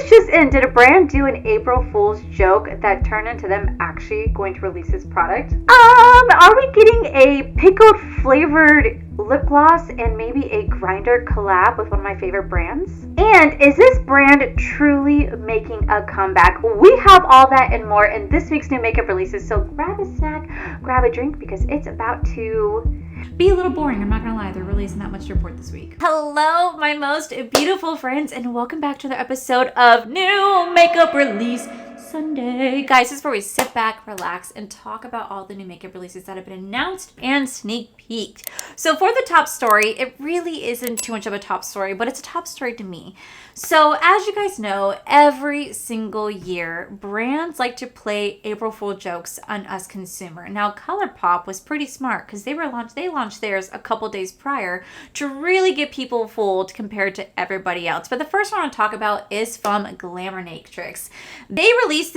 this just in, did a brand do an April Fool's joke that turned into them actually going to release this product? Are we getting a pickled flavored lip gloss and maybe a Grindr collab with one of my favorite brands? And is this brand truly making a comeback? We have all that and more in this week's new makeup releases, so grab a snack, grab a drink, because it's about to be a little boring. I'm not gonna lie, there really isn't that much to report this week. Hello, my most beautiful friends, and welcome back to another episode of New Makeup Release Sunday. Guys, this is where we sit back, relax, and talk about all the new makeup releases that have been announced and sneak peeked. So for the top story, it really isn't too much of a top story, but it's a top story to me. So as you guys know, every single year, brands like to play April Fool jokes on us consumer. Now, ColourPop was pretty smart because they launched theirs a couple days prior to really get people fooled compared to everybody else. But the first one I want to talk about is from Glamournatrix. They released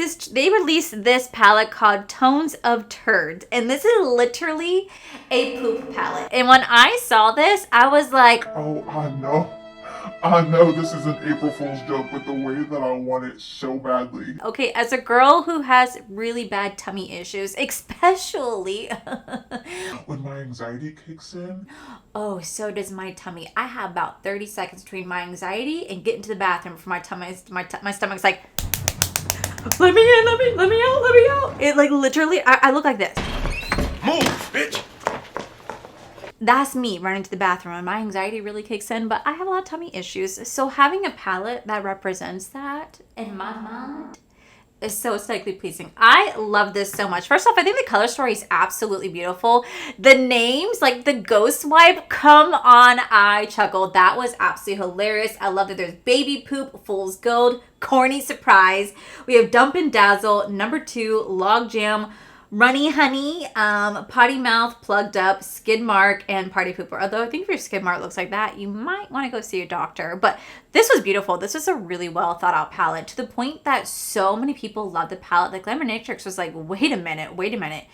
this palette called Tones of Turds, and this is literally a poop palette. And when I saw this, I was like, oh, I know this is an April Fool's joke, but the way that I want it so badly. Okay, as a girl who has really bad tummy issues, especially when my anxiety kicks in. Oh, so does my tummy. I have about 30 seconds between my anxiety and getting to the bathroom for my tummy. My stomach's like, let me in, let me out. It like literally, I look like this. Move, bitch. That's me running to the bathroom and my anxiety really kicks in, but I have a lot of tummy issues. So having a palette that represents that in my mind is so aesthetically pleasing. I love this so much. First off, I think the color story is absolutely beautiful. The names, like the ghost wipe, come on, I chuckled. That was absolutely hilarious. I love that there's baby poop, fool's gold, corny surprise. We have dump and dazzle, number 2, log jam, runny honey, potty mouth, plugged up, skid mark, and party pooper. Although I think if your skid mark looks like that, you might want to go see a doctor. But this was beautiful. This was a really well thought out palette to the point that so many people loved the palette. Like Glamournatrix was like, wait a minute.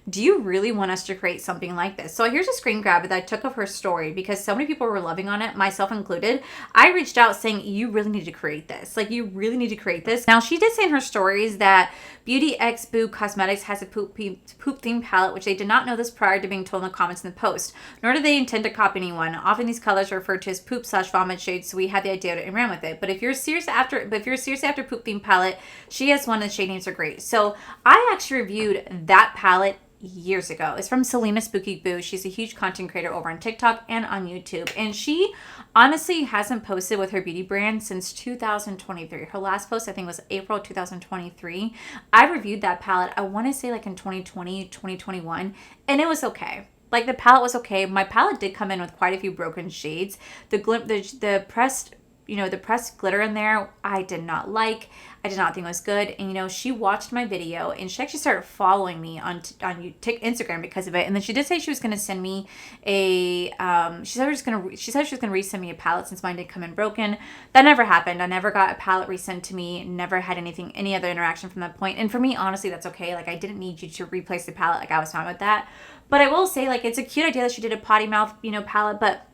Do you really want us to create something like this? So here's a screen grab that I took of her story because so many people were loving on it, myself included. I reached out saying, you really need to create this. Like, you really need to create this. Now, she did say in her stories that Beauty X Boo Cosmetics has a poop themed palette, which they did not know this prior to being told in the comments in the post, nor do they intend to copy anyone. Often these colors are referred to as poop/vomit shades, so we had the idea and ran with it. But if you're serious after poop themed palette, she has one and the shade names are great. So I actually reviewed that palette years ago. It's from Selena Spooky Boo. She's a huge content creator over on TikTok and on YouTube. And she honestly hasn't posted with her beauty brand since 2023. Her last post, I think, was April 2023. I reviewed that palette, I want to say like in 2020, 2021, and it was okay. Like, the palette was okay. My palette did come in with quite a few broken shades. The pressed glitter in there, I did not like. I did not think it was good. And, she watched my video and she actually started following me on Instagram because of it. And then she did say she was going to send me she said she was going to resend me a palette since mine did come in broken. That never happened. I never got a palette resent to me. Never had any other interaction from that point. And for me, honestly, that's okay. Like, I didn't need you to replace the palette. Like, I was fine with that. But I will say, like, it's a cute idea that she did a potty mouth, palette, but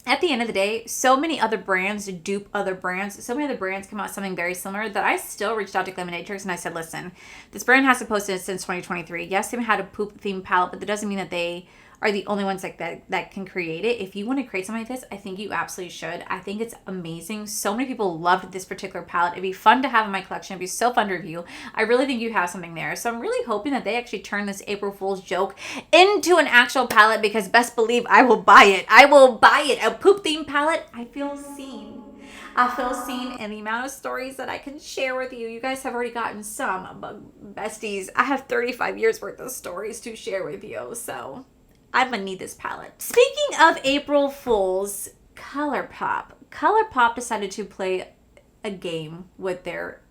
at the end of the day, so many other brands dupe other brands. So many other brands come out with something very similar that I still reached out to Glamournatrix and I said, listen, this brand hasn't posted since 2023. Yes, they've had a poop themed palette, but that doesn't mean that they are the only ones like that can create it. If you want to create something like this, I think you absolutely should. I think it's amazing. So many people loved this particular palette. It'd be fun to have in my collection. It'd be so fun to review. I really think you have something there. So I'm really hoping that they actually turn this April Fool's joke into an actual palette, because best believe I will buy it. I will buy it. A poop themed palette. I feel seen. I feel seen in the amount of stories that I can share with you. You guys have already gotten some, but besties, I have 35 years worth of stories to share with you. So I'm gonna need this palette. Speaking of April Fools, ColourPop decided to play a game with their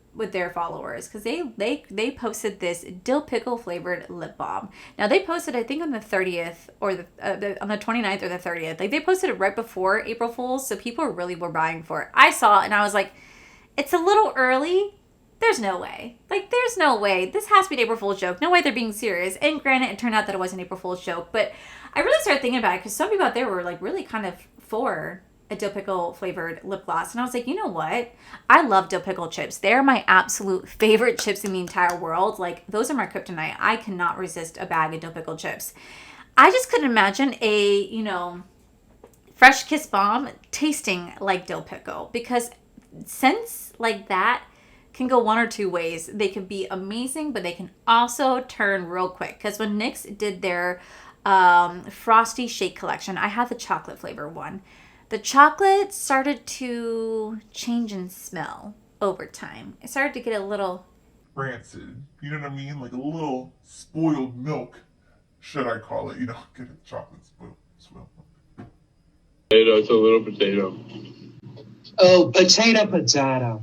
followers, because they posted this dill pickle flavored lip balm. Now they posted, I think, on the 30th or on the 29th or the 30th. Like, they posted it right before April Fools, so people really were buying for it. I saw it and I was like, it's a little early. There's no way. Like, there's no way. This has to be an April Fool's joke. No way they're being serious. And granted, it turned out that it was an April Fool's joke, but I really started thinking about it because some people out there were like really kind of for a dill pickle flavored lip gloss. And I was like, you know what? I love dill pickle chips. They're my absolute favorite chips in the entire world. Like, those are my kryptonite. I cannot resist a bag of dill pickle chips. I just couldn't imagine a, fresh kiss bomb tasting like dill pickle, because scents like that can go one or two ways. They can be amazing, but they can also turn real quick. Because when NYX did their Frosty Shake collection, I had the chocolate flavor one. The chocolate started to change in smell over time. It started to get a little Rancid. You know what I mean? Like a little spoiled milk, should I call it? Get it, chocolate spoiled milk. Potato, it's a little potato. Oh, potato.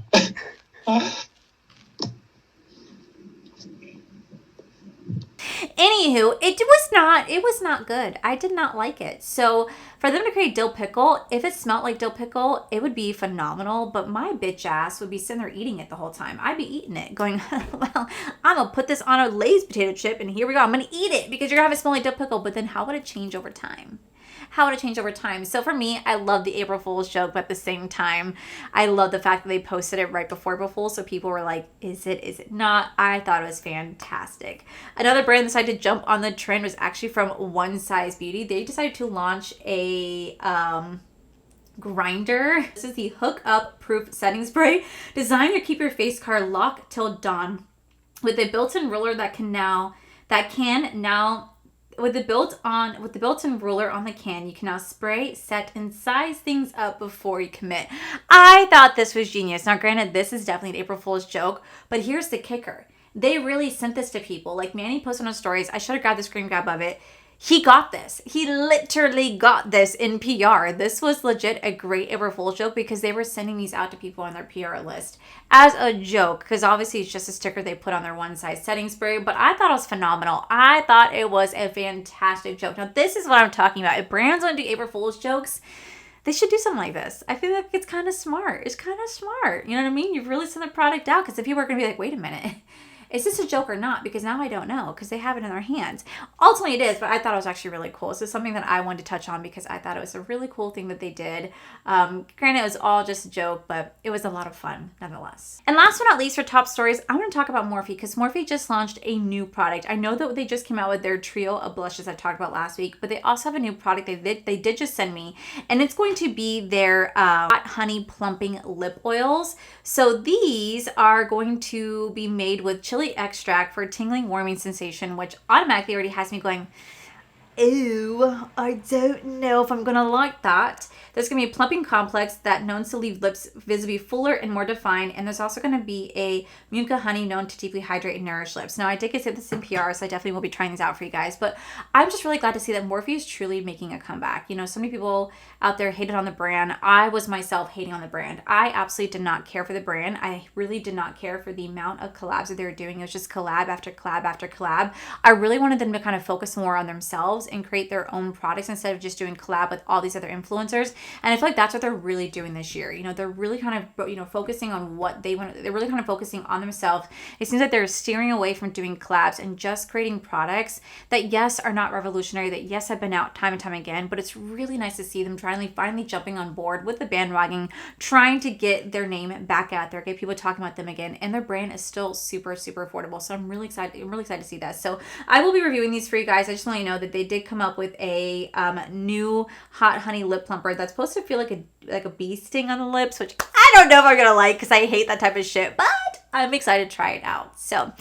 Anywho, it was not good. I did not like it. So for them to create dill pickle, if it smelled like dill pickle, it would be phenomenal. But my bitch ass would be sitting there eating it the whole time. I'd be eating it, going, well, I'm gonna put this on a Lay's potato chip, and here we go. I'm gonna eat it because you're gonna have it smell like dill pickle. But then how would it change over time? So for me, I love the April Fool's joke, but at the same time, I love the fact that they posted it right before April Fool's, so people were like, is it not? I thought it was fantastic. Another brand that decided to jump on the trend was actually from One Size Beauty. They decided to launch a grinder. This is the Hook Up Proof Setting Spray, designed to keep your face card locked till dawn, with a built-in ruler with the built-in ruler on the can, you can now spray, set, and size things up before you commit. I thought this was genius. Now, granted, this is definitely an April Fool's joke, but here's the kicker. They really sent this to people. Like, Manny posted on stories. I should have grabbed the screen grab of it. He got this. He literally got this in PR. This was legit a great April Fool's joke, because they were sending these out to people on their PR list as a joke, because obviously it's just a sticker they put on their one size setting spray. But I thought it was phenomenal. I thought it was a fantastic joke. Now, this is what I'm talking about. If brands want to do April Fool's jokes, they should do something like this. I feel like it's kind of smart. It's kind of smart. You know what I mean? You've really sent the product out, because the people are going to be like, wait a minute. Is this a joke or not? Because now I don't know, because they have it in their hands. Ultimately, it is, but I thought it was actually really cool. So it's something that I wanted to touch on, because I thought it was a really cool thing that they did. Granted, it was all just a joke, but it was a lot of fun nonetheless. And last but not least, for top stories, I want to talk about Morphe, because Morphe just launched a new product. I know that they just came out with their trio of blushes I talked about last week, but they also have a new product they did just send me, and it's going to be their hot honey plumping lip oils. So these are going to be made with chili extract for a tingling, warming sensation, which automatically already has me going, ew, I don't know if I'm gonna like that. There's gonna be a plumping complex that known to leave lips visibly fuller and more defined, and there's also gonna be a Muca honey known to deeply hydrate and nourish lips. Now, I did get this in PR, so I definitely will be trying these out for you guys, but I'm just really glad to see that Morphe is truly making a comeback. So many people out there hated on the brand. I was myself hating on the brand. I absolutely did not care for the brand. I really did not care for the amount of collabs that they were doing. It was just collab after collab after collab. I really wanted them to kind of focus more on themselves and create their own products instead of just doing collab with all these other influencers. And I feel like that's what they're really doing this year. They're really kind of, focusing on what they want. They're really kind of focusing on themselves. It seems like they're steering away from doing collabs and just creating products that, yes, are not revolutionary, that, yes, have been out time and time again, but it's really nice to see them finally jumping on board with the bandwagon, trying to get their name back out there, get people talking about them again, and their brand is still super, super affordable. So I'm really excited to see that. So I will be reviewing these for you guys. I just want you to know that they did come up with a new hot honey lip plumper that's supposed to feel like a bee sting on the lips, which I don't know if I'm gonna like, because I hate that type of shit, but I'm excited to try it out. So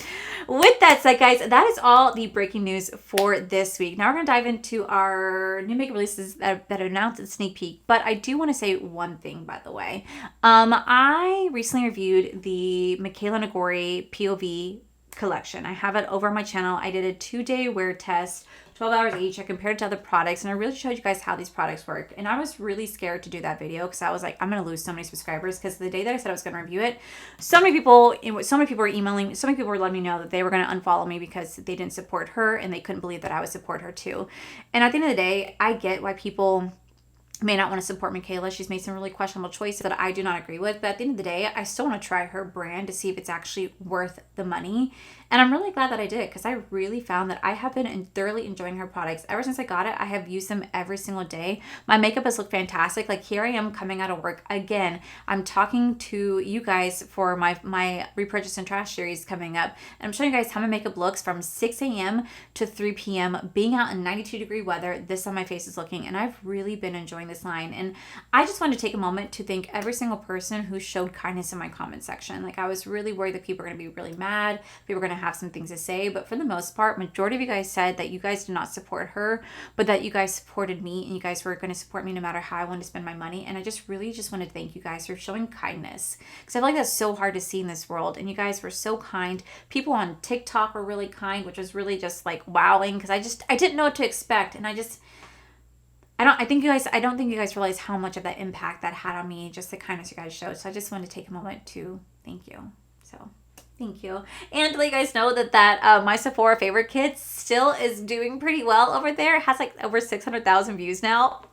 with that said, guys, that is all the breaking news for this week. Now we're going to dive into our new makeup releases that are announced in sneak peek. But I do want to say one thing, by the way. I recently reviewed the Michaela Nagori POV collection. I have it over on my channel. I did a 2-day wear test, 12 hours each. I compared it to other products, and I really showed you guys how these products work. And I was really scared to do that video, because I was like, I'm going to lose so many subscribers, because the day that I said I was going to review it, so many people were emailing, so many people were letting me know that they were going to unfollow me because they didn't support her and they couldn't believe that I would support her too. And at the end of the day, I get why people may not want to support Michaela. She's made some really questionable choices that I do not agree with. But at the end of the day, I still want to try her brand to see if it's actually worth the money. And I'm really glad that I did, because I really found that I have been thoroughly enjoying her products. Ever since I got it, I have used them every single day. My makeup has looked fantastic. Like, here I am coming out of work again. I'm talking to you guys for my repurchase and trash series coming up. And I'm showing you guys how my makeup looks from 6 a.m. to 3 p.m. being out in 92-degree weather. This is how my face is looking, and I've really been enjoying this line. And I just wanted to take a moment to thank every single person who showed kindness in my comment section. Like, I was really worried that people were going to be really mad, people were going to have some things to say, but for the most part, majority of you guys said that you guys did not support her, but that you guys supported me, and you guys were going to support me no matter how I wanted to spend my money. And I just really just want to thank you guys for showing kindness, because I feel like that's so hard to see in this world, and you guys were so kind. People on TikTok were really kind, which was really just like wowing, because I didn't know what to expect, and I don't think you guys realize how much of that impact that had on me, just the kindness you guys showed. So I just wanted to take a moment to thank you. So thank you. And to let you guys know that my Sephora favorite kid still is doing pretty well over there. It has like over 600,000 views now.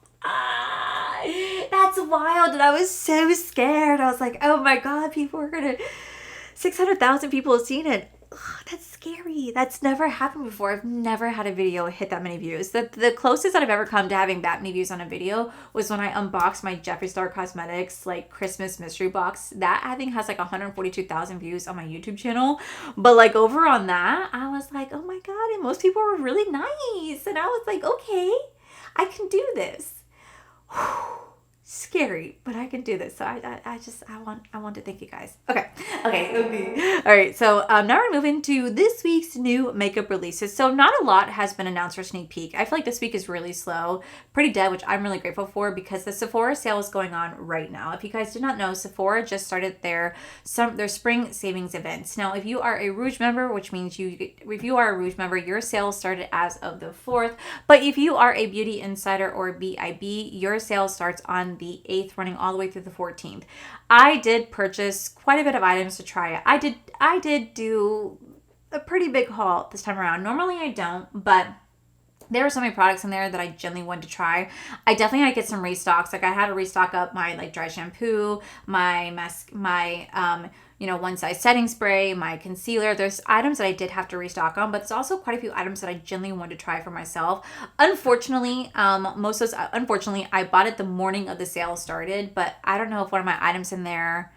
That's wild. And I was so scared. I was like, oh my God, 600,000 people have seen it. Ugh, that's scary. That's never happened before. I've never had a video hit that many views. The closest that I've ever come to having that many views on a video was when I unboxed my Jeffree Star Cosmetics like Christmas mystery box. That I think has like 142,000 views on my YouTube channel. But like over on that, I was like, oh my God, and most people were really nice. And I was like, okay, I can do this. Whew. Scary, but I can do this. So I want to thank you guys. Okay. All right. So now we're moving to this week's new makeup releases. So not a lot has been announced for sneak peek. I feel like this week is really slow, pretty dead, which I'm really grateful for, because the Sephora sale is going on right now. If you guys did not know, Sephora just started their spring savings events. Now, if you are a Rouge member, which means if you are a Rouge member, your sale started as of the 4th. But if you are a Beauty Insider or BIB, your sale starts on the 8th, running all the way through the 14th. I did purchase quite a bit of items to try it. I did do a pretty big haul this time around. Normally I don't, but there were so many products in there that I genuinely wanted to try. I definitely had to get some restocks. Like, I had to restock up my like dry shampoo, my one size setting spray, my concealer. There's items that I did have to restock on, but there's also quite a few items that I genuinely wanted to try for myself. Unfortunately, I bought it the morning of the sale started, but I don't know if one of my items in there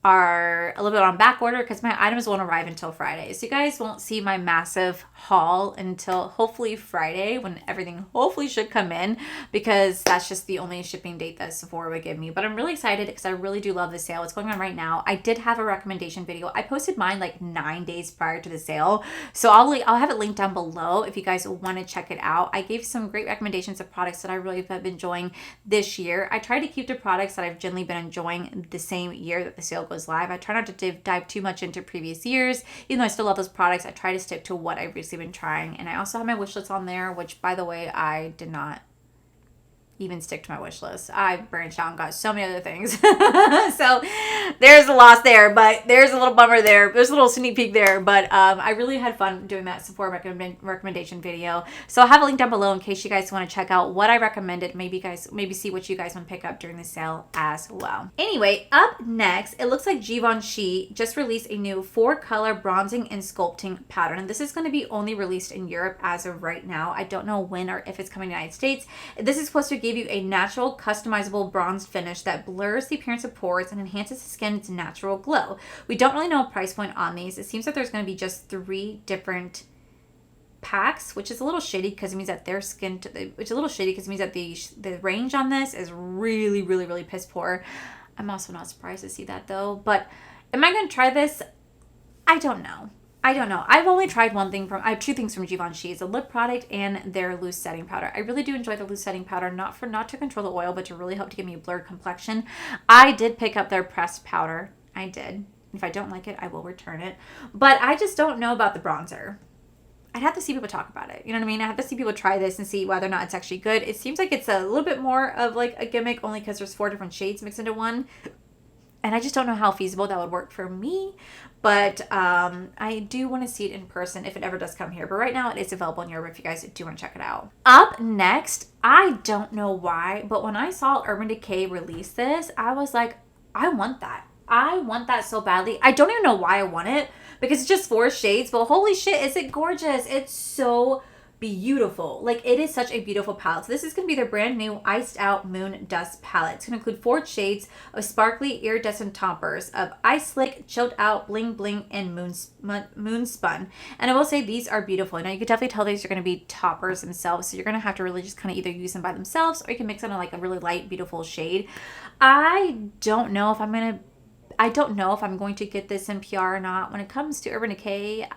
are a little bit on back order, because my items won't arrive until Friday. So you guys won't see my massive haul until hopefully Friday, when everything hopefully should come in, because that's just the only shipping date that Sephora would give me. But I'm really excited because I really do love the sale. It's going on right now. I did have a recommendation video. I posted mine like 9 days prior to the sale. So I'll have it linked down below if you guys want to check it out. I gave some great recommendations of products that I really have been enjoying this year. I try to keep the products that I've generally been enjoying the same year that the sale goes live. I try not to dive too much into previous years. Even though I still love those products, I try to stick to what I've recently been trying. And I also have my wish list on there, which, by the way, I did not even stick to my wish list. I branched out and got so many other things. So there's a loss there, but there's a little bummer there. There's a little sneak peek there, but I really had fun doing that Sephora recommendation video. So I'll have a link down below in case you guys want to check out what I recommended. Maybe see what you guys want to pick up during the sale as well. Anyway, up next, it looks like Givenchy just released a new 4-color bronzing and sculpting pattern. And this is going to be only released in Europe as of right now. I don't know when or if it's coming to the United States. This is supposed to give you a natural customizable bronze finish that blurs the appearance of pores and enhances the skin's natural glow. We don't really know a price point on these. It seems that there's going to be just 3 different packs, which is a little shitty because it means that the range on this is really, really, really piss poor. I'm also not surprised to see that though. But am I going to try this? I don't know. I've only tried I have 2 things from Givenchy. It's a lip product and their loose setting powder. I really do enjoy the loose setting powder, not to control the oil, but to really help to give me a blurred complexion. I did pick up their pressed powder. I did. If I don't like it, I will return it. But I just don't know about the bronzer. I'd have to see people talk about it. You know what I mean? I have to see people try this and see whether or not it's actually good. It seems like it's a little bit more of like a gimmick, only because there's 4 different shades mixed into one. And I just don't know how feasible that would work for me. But I do want to see it in person if it ever does come here. But right now it is available in Europe if you guys do want to check it out. Up next, I don't know why, but when I saw Urban Decay release this, I was like, I want that. I want that so badly. I don't even know why I want it, because it's just 4 shades, but holy shit, is it gorgeous. It's so beautiful. Like, it is such a beautiful palette. So this is going to be their brand new Iced Out Moon Dust palette. It's going to include 4 shades of sparkly iridescent toppers of Ice Slick, Chilled Out, Bling Bling, and Moon Spun. And I will say these are beautiful. Now you can definitely tell these are going to be toppers themselves, so you're going to have to really just kind of either use them by themselves, or you can mix them in like a really light, beautiful shade. I don't know if I'm going to get this in PR or not. When it comes to Urban Decay,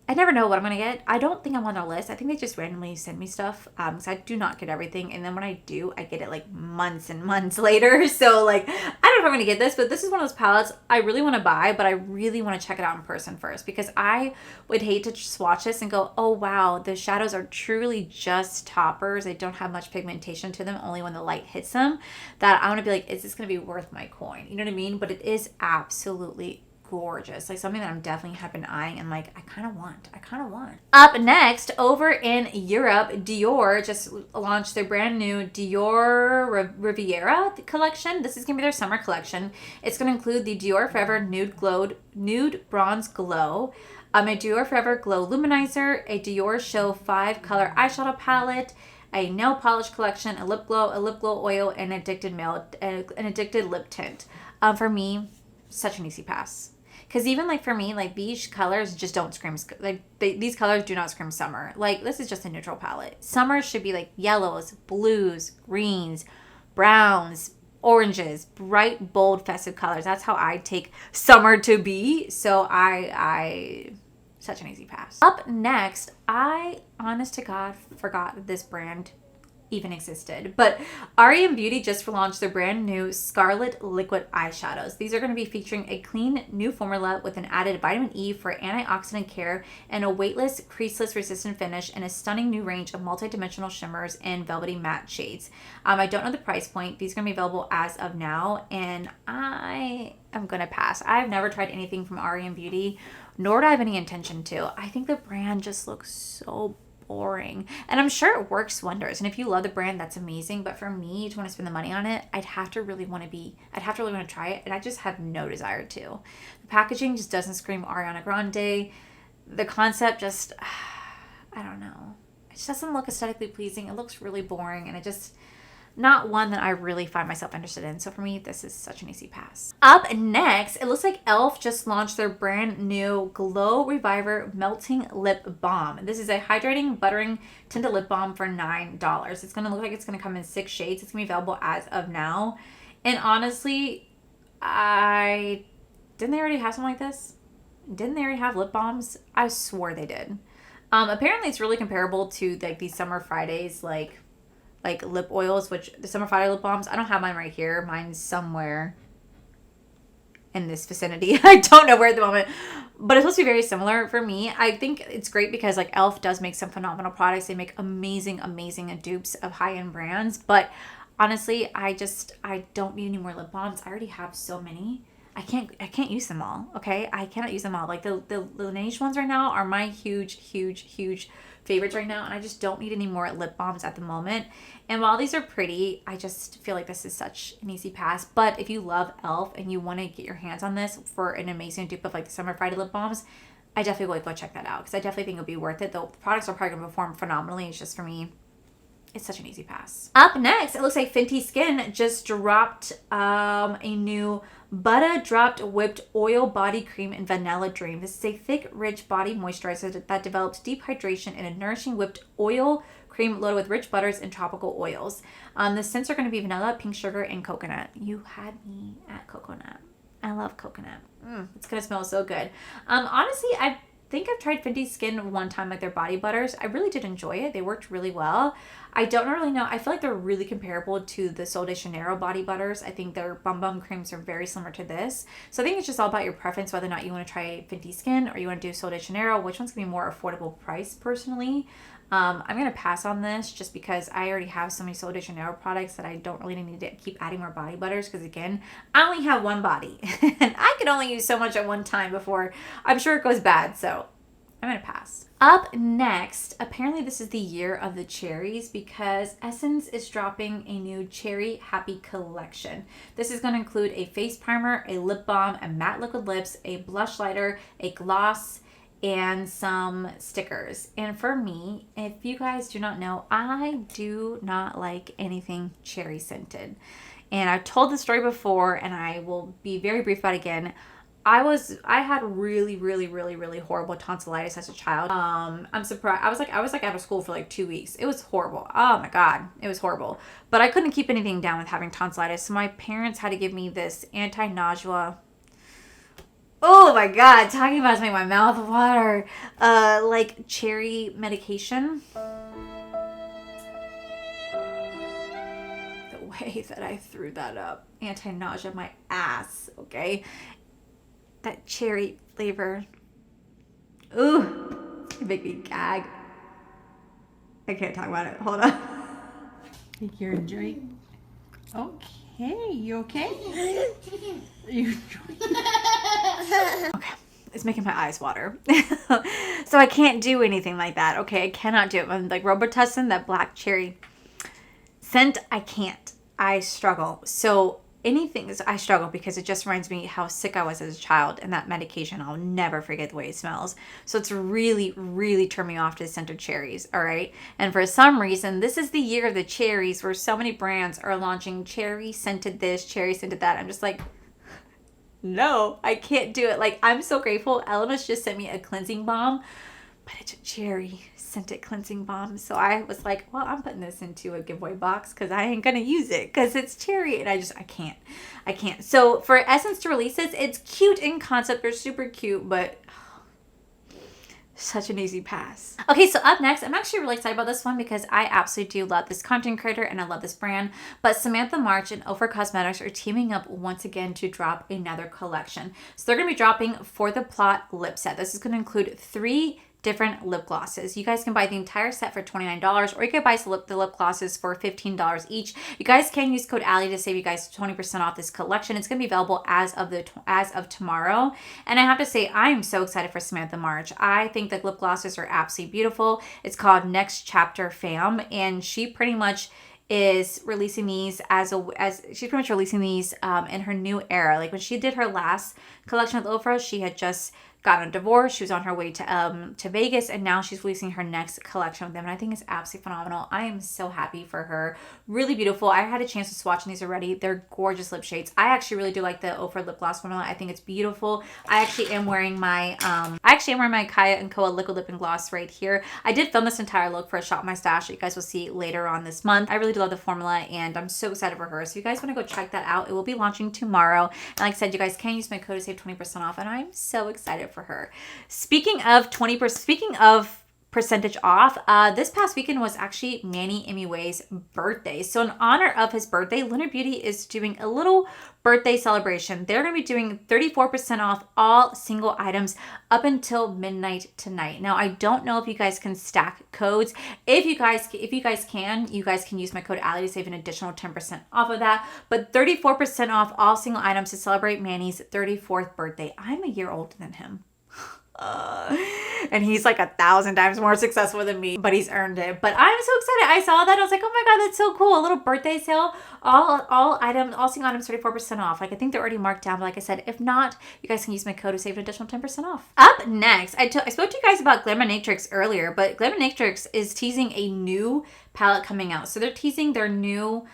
I never know what I'm going to get. I don't think I'm on their list. I think they just randomly send me stuff. Because I do not get everything. And then when I do, I get it like months and months later. So like, I don't know if I'm going to get this, but this is one of those palettes I really want to buy, but I really want to check it out in person first. Because I would hate to swatch this and go, oh wow, the shadows are truly just toppers. They don't have much pigmentation to them, only when the light hits them. That I want to be like, is this going to be worth my coin? You know what I mean? But it is absolutely gorgeous. Like something that I'm definitely have been eyeing and like I kind of want. Up next, over in Europe, Dior just launched their brand new Dior Riviera collection. This is gonna be their summer collection. It's gonna include the Dior Forever Nude Bronze Glow, a Dior Forever Glow Luminizer, a Dior Show 5-color eyeshadow palette, a nail polish collection, a lip glow oil, and an addicted lip tint. For me, such an easy pass. Because even like for me, like these colors just don't scream, like these colors do not scream summer. Like this is just a neutral palette. Summer should be like yellows, blues, greens, browns, oranges, bright, bold, festive colors. That's how I take summer to be. So I such an easy pass. Up next, I honest to God forgot that this brand even existed, but R.E.M. Beauty just launched their brand new Scarlet Liquid Eyeshadows. These are going to be featuring a clean new formula with an added vitamin E for antioxidant care and a weightless, creaseless, resistant finish, and a stunning new range of multi-dimensional shimmers and velvety matte shades. I don't know the price point. These are going to be available as of now, and I am going to pass. I've never tried anything from R.E.M. Beauty, nor do I have any intention to. I think the brand just looks so boring, and I'm sure it works wonders, and if you love the brand, that's amazing, but for me to want to spend the money on it, I'd have to really want to try it, and I just have no desire to. The packaging just doesn't scream Ariana Grande. The concept just I don't know, it just doesn't look aesthetically pleasing. It looks really boring, and it just not one that I really find myself interested in. So for me, this is such an easy pass. Up next, it looks like e.l.f. just launched their brand new Glow Reviver Melting Lip Balm. This is a hydrating, buttering tinted lip balm for $9. It's going to look like it's going to come in 6 shades. It's going to be available as of now. And honestly, didn't they already have something like this? Didn't they already have lip balms? I swore they did. Apparently, it's really comparable to like these Summer Fridays, like lip oils, which the Summer Friday lip balms, I don't have mine right here. Mine's somewhere in this vicinity. I don't know where at the moment, but it's supposed to be very similar for me. I think it's great because like e.l.f. does make some phenomenal products. They make amazing dupes of high-end brands, but honestly, I don't need any more lip balms. I already have so many. I can't use them all. Okay, I cannot use them all. Like the Laneige ones right now are my huge favorites right now, and I just don't need any more lip balms at the moment. And while these are pretty, I just feel like this is such an easy pass. But if you love e.l.f. and you want to get your hands on this for an amazing dupe of like the Summer Friday lip balms, I definitely would go check that out, because I definitely think it'll be worth it. The products are probably going to perform phenomenally. It's just for me, it's such an easy pass. Up next, it looks like Fenty Skin just dropped a new Butter Dropped Whipped Oil Body Cream in Vanilla Dream. This is a thick, rich body moisturizer that develops deep hydration in a nourishing whipped oil cream loaded with rich butters and tropical oils. The scents are going to be vanilla, pink sugar, and coconut. You had me at coconut. I love coconut. It's going to smell so good. Honestly, I think I've tried Fenty Skin one time, like their body butters. I really did enjoy it. They worked really well. I don't really know. I feel like they're really comparable to the Sol de Janeiro body butters. I think their Bum Bum creams are very similar to this. So I think it's just all about your preference, whether or not you want to try Fenty Skin or you want to do Sol de Janeiro, which one's going to be more affordable price personally. I'm going to pass on this just because I already have so many Sol de Janeiro products that I don't really need to keep adding more body butters, because again, I only have one body and I can only use so much at one time before I'm sure it goes bad. So I'm gonna pass. Up next, apparently this is the year of the cherries because Essence is dropping a new Cherry Happy collection. This is going to include a face primer, a lip balm, a matte liquid lips, a blush lighter, a gloss, and some stickers. And for me, if you guys do not know, I do not like anything cherry scented. And I've told this story before, and I will be very brief about it again. I had really horrible tonsillitis as a child. I'm surprised. I was like out of school for like 2 weeks. It was horrible. Oh my God. It was horrible. But I couldn't keep anything down with having tonsillitis. So my parents had to give me this anti-nausea. Oh my God. Talking about it making my mouth water. Like cherry medication. The way that I threw that up. Anti-nausea my ass. Okay. That cherry flavor. Ooh, it make me gag. I can't talk about it. Hold on. Take your drink. Okay, you okay? You Okay, it's making my eyes water. So I can't do anything like that. Okay, I cannot do it. I'm like Robitussin, that black cherry scent, I can't. I struggle. So anything is I struggle because it just reminds me how sick I was as a child, and that medication, I'll never forget the way it smells. So it's really turned me off to the scent of cherries. All right. And for some reason, this is the year of the cherries where so many brands are launching cherry scented this, cherry scented that. I'm just like, no, I can't do it. Like, I'm so grateful. Elemis just sent me a cleansing balm, but it's a cherry scented cleansing balm. So I was like, well, I'm putting this into a giveaway box because I ain't gonna use it because it's cherry, and I can't. So for Essence to release this, it's cute in concept. They're super cute, but such an easy pass. Okay, so up next, I'm actually really excited about this one because I absolutely do love this content creator and I love this brand. But Samantha March and P.O Cosmetics are teaming up once again to drop another collection. So they're going to be dropping For the Plot lip set. This is going to include 3 different lip glosses. You guys can buy the entire set for $29, or you can buy the lip glosses for $15 each. You guys can use code Allie to save you guys 20% off this collection. It's going to be available as of tomorrow. And I have to say, I'm so excited for Samantha March. I think the lip glosses are absolutely beautiful. It's called Next Chapter Fam, and she pretty much is releasing these in her new era. Like when she did her last collection with Ofra, she had just gotten a divorce. She was on her way to Vegas, and now she's releasing her next collection with them, and I think it's absolutely phenomenal. I am so happy for her. Really beautiful. I had a chance to swatch these already. They're gorgeous lip shades. I actually really do like the Ofra lip gloss formula. I think it's beautiful. I actually am wearing my Kaya & Koa liquid lip and gloss right here. I did film this entire look for a Shop My Stash that you guys will see later on this month. I really do love the formula, and I'm so excited for her. So if you guys want to go check that out, it will be launching tomorrow. And like I said, you guys can use my code to save 20% off, and I'm so excited for her. Speaking of percentage off, this past weekend was actually Manny Emiwe's birthday. So in honor of his birthday, Lunar Beauty is doing a little birthday celebration. They're going to be doing 34% off all single items up until midnight tonight. Now, I don't know if you guys can stack codes. If you guys can, you guys can use my code Allie to save an additional 10% off of that. But 34% off all single items to celebrate Manny's 34th birthday. I'm a year older than him. And he's like 1,000 times more successful than me, but he's earned it. But I'm so excited. I saw that. I was like, oh my God, that's so cool. A little birthday sale. All single items 34% off. Like, I think they're already marked down, but like I said, if not, you guys can use my code to save an additional 10% off. Up next, I spoke to you guys about Glaminatrix earlier, but Glaminatrix is teasing a new palette coming out. So they're teasing their new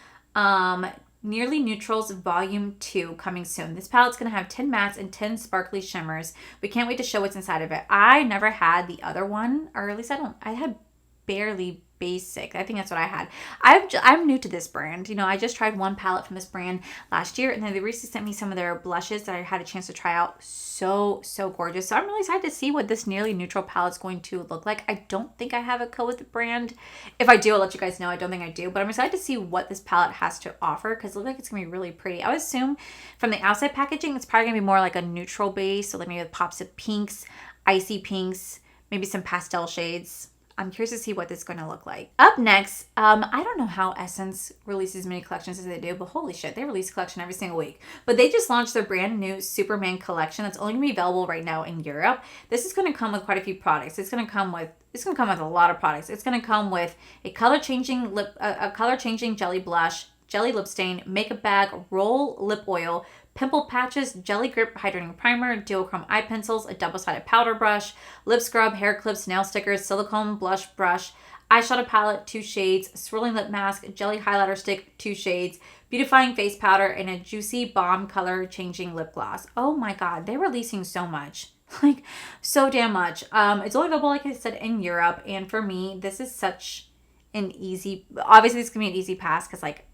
Nearly Neutrals Volume 2 coming soon. This palette's going to have 10 mattes and 10 sparkly shimmers. We can't wait to show what's inside of it. I never had the other one, or at least I had barely Basic. I think that's what I had. I'm new to this brand. You know, I just tried one palette from this brand last year, and then they recently sent me some of their blushes that I had a chance to try out. So gorgeous. So I'm really excited to see what this Nearly Neutral palette is going to look like. I don't think I have a code with the brand. If I do, I'll let you guys know. I don't think I do, but I'm excited to see what this palette has to offer because it looks like it's going to be really pretty. I would assume from the outside packaging, it's probably going to be more like a neutral base. So like maybe with pops of pinks, icy pinks, maybe some pastel shades. I'm curious to see what this is going to look like. Up next, I don't know how Essence releases many collections as they do, but holy shit, they release a collection every single week. But they just launched their brand new Superman collection that's only going to be available right now in Europe. This is going to come with quite a few products. It's going to come with a lot of products. It's going to come with a color changing jelly blush, jelly lip stain, makeup bag, roll lip oil, pimple patches, jelly grip hydrating primer, duochrome eye pencils, a double-sided powder brush, lip scrub, hair clips, nail stickers, silicone blush brush, eyeshadow palette, 2 shades, swirling lip mask, jelly highlighter stick, 2 shades, beautifying face powder, and a juicy bomb color changing lip gloss. Oh my god, they're releasing so much. Like, so damn much. It's only available, like I said, in Europe, and for me, this is such an easy, obviously this can be an easy pass because like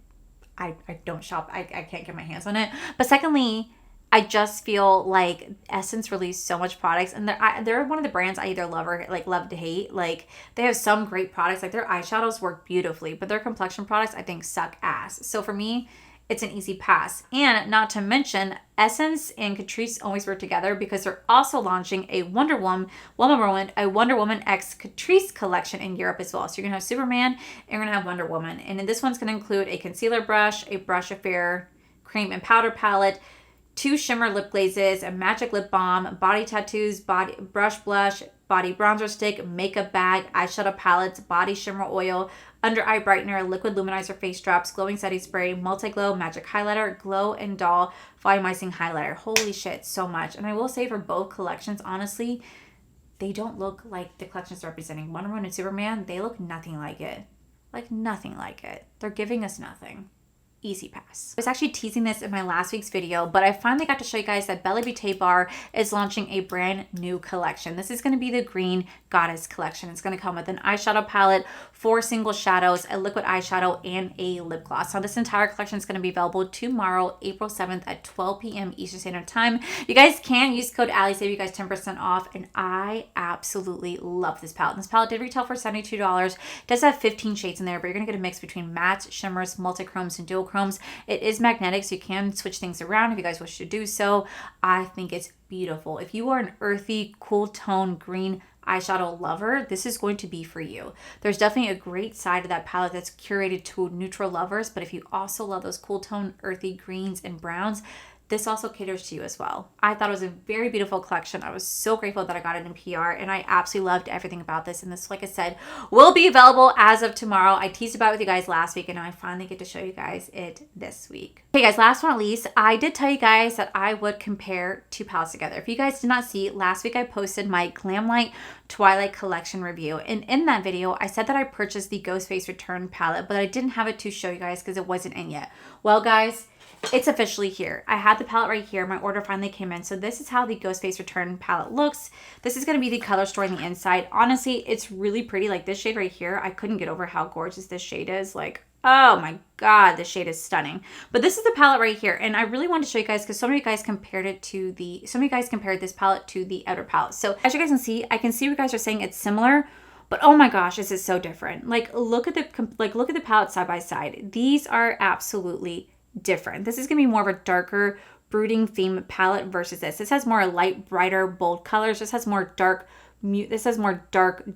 I don't shop, I can't get my hands on it. But secondly, I just feel like Essence released so much products, and they're one of the brands I either love or like love to hate. Like, they have some great products, like their eyeshadows work beautifully, but their complexion products I think suck ass. So for me, it's an easy pass. And not to mention, Essence and Catrice always work together because they're also launching a Wonder Woman X Catrice collection in Europe as well. So you're gonna have Superman and you're gonna have Wonder Woman. And then this one's gonna include a concealer brush, a brush affair, cream and powder palette, 2 shimmer lip glazes, a magic lip balm, body tattoos, body brush blush, body bronzer stick, makeup bag, eyeshadow palettes, body shimmer oil, under eye brightener, liquid luminizer face drops, glowing setting spray, multi-glow magic highlighter, glow and doll volumizing highlighter. Holy shit, so much. And I will say for both collections, honestly, they don't look like the collections representing Wonder Woman and Superman. They look nothing like it. Like nothing like it. They're giving us nothing. Easy pass. I was actually teasing this in my last week's video, but I finally got to show you guys that Bella Beauté Bar is launching a brand new collection. This is going to be the Green Goddess collection. It's going to come with an eyeshadow palette, 4 single shadows, a liquid eyeshadow, and a lip gloss. Now, this entire collection is going to be available tomorrow, April 7th at 12 p.m. Eastern Standard Time. You guys can use code Allie, save you guys 10% off, and I absolutely love this palette. This palette did retail for $72. It does have 15 shades in there, but you're going to get a mix between mattes, shimmers, multi-chromes, and dual chromes. It is magnetic, so you can switch things around if you guys wish to do so. I think it's beautiful. If you are an earthy, cool tone green eyeshadow lover, this is going to be for you. There's definitely a great side of that palette that's curated to neutral lovers, but if you also love those cool tone earthy greens and browns, this also caters to you as well. I thought it was a very beautiful collection. I was so grateful that I got it in PR, and I absolutely loved everything about this. And this, like I said, will be available as of tomorrow. I teased about it with you guys last week, and now I finally get to show you guys it this week. Okay guys, last but not least, I did tell you guys that I would compare 2 palettes together. If you guys did not see, last week I posted my Glamlight Twilight collection review, and in that video I said that I purchased the Ghostface Return palette, but I didn't have it to show you guys because it wasn't in yet. Well guys, it's officially here. I had the palette right here. My order finally came in. So this is how the Ghostface Return palette looks. This is going to be the color story on the inside. Honestly, it's really pretty. Like this shade right here, I couldn't get over how gorgeous this shade is. Like, oh my god, this shade is stunning. But this is the palette right here, and I really wanted to show you guys because so many of you guys compared this palette to the outer palette. So as you guys can see, I can see you guys are saying it's similar, but oh my gosh, this is so different. Like look at the palette side by side. These are absolutely different. This is gonna be more of a darker brooding theme palette versus this. This has more light, brighter, bold colors. This has more dark,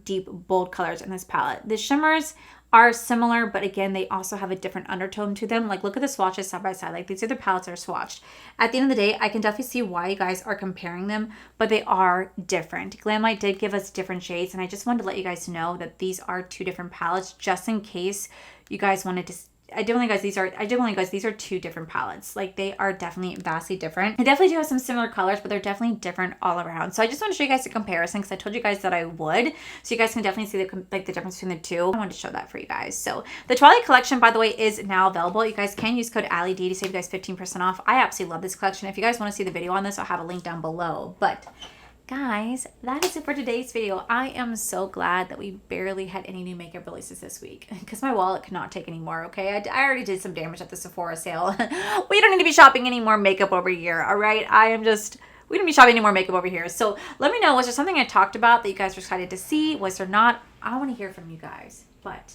deep, bold colors in this palette. The shimmers are similar, but again, they also have a different undertone to them. Like look at the swatches side by side. Like these are the palettes that are swatched. At the end of the day, I can definitely see why you guys are comparing them, but they are different. Glamlight did give us different shades, and I just wanted to let you guys know that these are 2 different palettes, just in case you guys wanted to. I do want you guys, these are 2 different palettes. Like they are definitely vastly different. They definitely do have some similar colors, but they're definitely different all around. So I just want to show you guys a comparison because I told you guys that I would. So you guys can definitely see the difference between the 2. I wanted to show that for you guys. So the Twilight collection, by the way, is now available. You guys can use code AllieD to save you guys 15% off. I absolutely love this collection. If you guys want to see the video on this, I'll have a link down below. But guys, that is it for today's video. I am so glad that we barely had any new makeup releases this week because my wallet could not take any more, okay? I already did some damage at the Sephora sale. We don't need to be shopping any more makeup over here, all right? We don't be shopping any more makeup over here. So let me know, was there something I talked about that you guys were excited to see? Was there not? I want to hear from you guys. But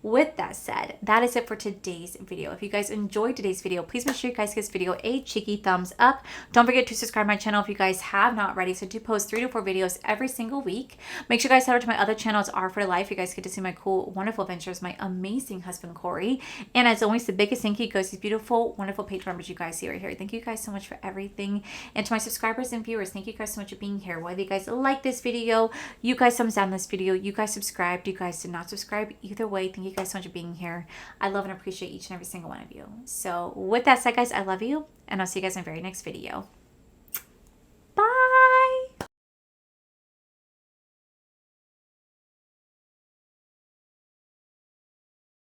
with that said, that is it for today's video. If you guys enjoyed today's video, please make sure you guys give this video a cheeky thumbs up. Don't forget to subscribe to my channel if you guys have not already. So I do post 3 to 4 videos every single week. Make sure you guys head over to my other channels, R for Life. You guys get to see my cool, wonderful adventures, my amazing husband, Corey. And as always, the biggest thank you goes to these beautiful, wonderful Patreon members you guys see right here. Thank you guys so much for everything. And to my subscribers and viewers, thank you guys so much for being here. Whether you guys like this video, you guys thumbs down this video, you guys subscribed, you guys did not subscribe, either way, thank you guys so much for being here. I love and appreciate each and every single one of you. So with that said, guys, I love you, and I'll see you guys in my very next video.